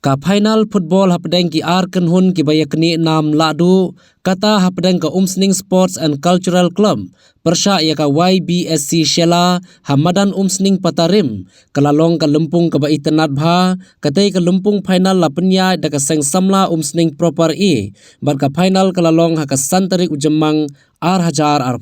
Ka final football hapdeng ki arkan hun ki bayakni nam ladu kata hapdeng ka Umsning Sports and Cultural Club persya ya ka YBSC Shela Hamadan Umsning Patarim kalalong ka lempung ka baitanat bha katay ka lempung final lapenya da ka seng samla Umsning proper bar ka final kalalong ha ka santarik ujemang hajar ar.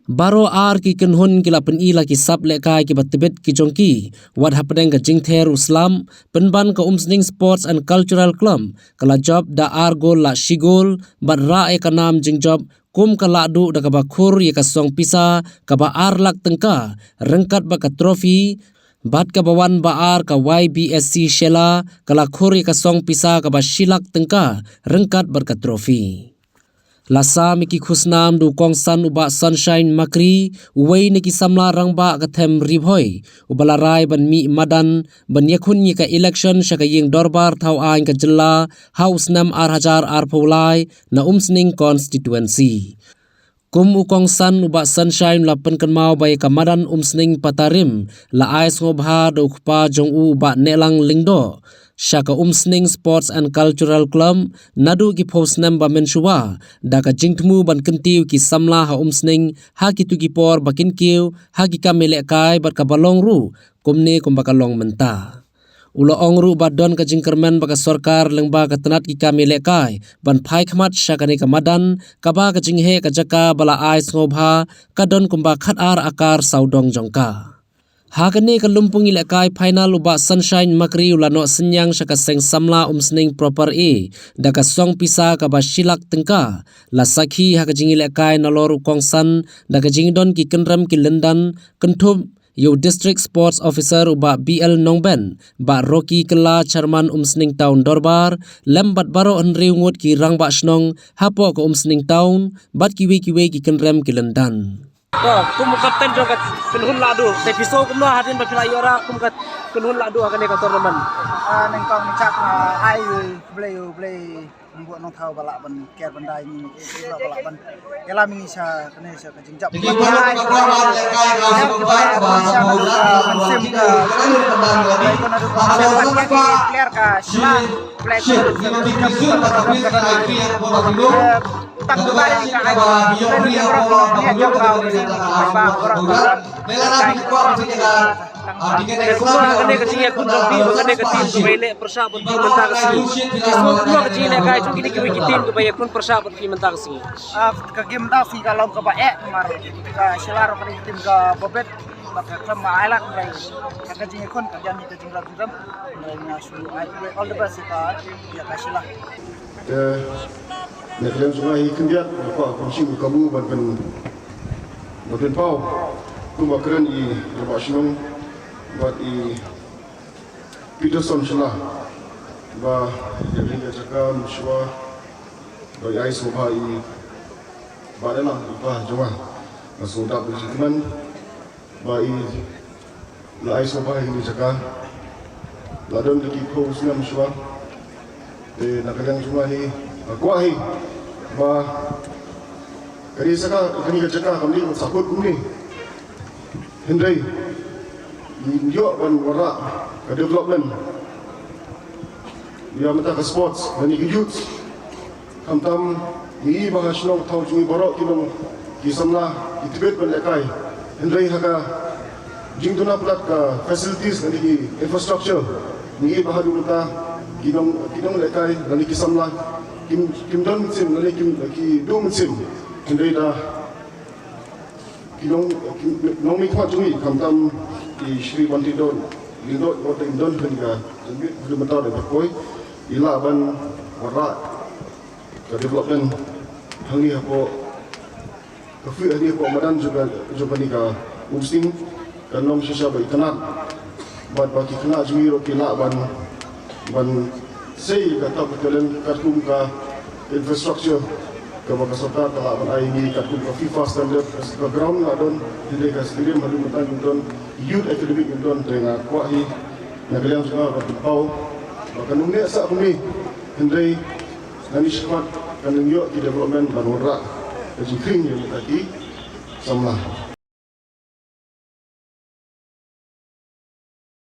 Baro ki kenhun kila penila ki sap lekai ki batibet ki jongki wad hapdeng ka jingther uslam penban ka Umsning Sports and Cultural Club kala job da gol la shigol bat ra ka nam jingjob kum ka ladu da ka bakur ya ka song pisa ka ba lak tengka rengkat ba ka trofi bat ka bawan baar ka YBSC Shela kala khur ya ka song pisa ka ba shilak tengka rengkat bar ka trofi. Lasa miki khusnam du kongsan uba Sunshine Makri wei niki samla rangba ka them ribhoi ubalarai ban mi madan ban yakhun ka election shaka ying dorbar thau ain ka jilla house nam hajar pholai na Umsning constituency. Kum ukongsan uba Sunshine la penkan mau bai kamadan Umsning Patarim la ais ngobha do khpa jong uba nelang lingdo Shaka Umsning Sports and Cultural Club nadu ki posnam ba menshuwa da ka jingtmu ban kentiu ki samla ha Umsning ha ki tu ki por bakin kiu ha ki kamele kai bat ka balong ru kumne kum bakalong menta ulo ongru badon ka jingkermen baka sorkar lengba ka tenat ki kamele kai ban phai khmat shaka ne ka madan ka ba ka jinghe ka jaka bala ais ngobha ka don kumba khat akar saudong jongka. Hakane ka lumpung ilekai final uba Sunshine Makri ulano senyang shaka seng samla Umsning proper da ka song pisa ka ba shilak tengka la sakhi haka jing ilekai nalor ukongsan da ka jingdon ki kenram ki lendan kenthub yo district sports officer uba BL Nongben ba Rocky Kela chairman Umsning Town Dorbar lembat baro henri ngut ki rangba snong hapo ka Umsning Town bat kiwe ki kenram ki lendan. Kum kapten jo kat kenhun ladu te piso kum lah hadin bapilai ora kum kat kenhun ladu akan ka tournament neng kong mencak ai blay membuat nong tahu balak ban ker bandai ni balak ban kela mingisa kene sa ka jingjap player ka shila play tak kembali ka ai jom kau ni ba orang kene kecil aku tapi kene kecil bele persabot di mentang sini semua kecil kai tu kini kitin ke bayar pun persabot di mentang sini ke game dah si kalau ke bae mar ka selar ke tim ke bobet maka sama alat rai ka kecil kon kerjaan di kecil ram all the best ka ya kasilah nak kalian semua ikhtiar apa kunci kamu ban pau kumba keren i rabashnong buat i Peterson Shela ba yang cakap musyawarah bagi ai soba i badala ba joma sudah berjumpa ba i la ai soba ini cakap ladon di pos na musyawarah nakalian semua hi kuahi ba kari saka kani cakap kami sakut kumi Hendrai Indio ban wara ke development dia mata ke sports dan ke youth kamtam ni bahas nong tau cungi borok kinong kisamla itibet ban lekai Hendrai haka jingtuna plat ka facilities dan ki infrastructure ni bahadu mata kinong lekai dan kisamla kim don sim dan ki do sim Hendrai dah kinong mi kwa cungi kamtam di Sri Bantidon lindot kota Indon hingga belum tahu dapat koi ila ban warak ke development hangi apa kafi hari apa madan juga ni ka Umsning kan nom sisa bai kenal ban bagi kena jumi ro kila ban sei kata betulan katkum ka infrastructure kalau kasota telah mengaingi katkum ke FIFA standard ke ground adon hindi ka stadium halu matan don youth academic don dengan kuahi nagaliang juga berpau bahkan umne sa kumi hindi nani sekat kanung yo di development banura jikring yang tadi samlah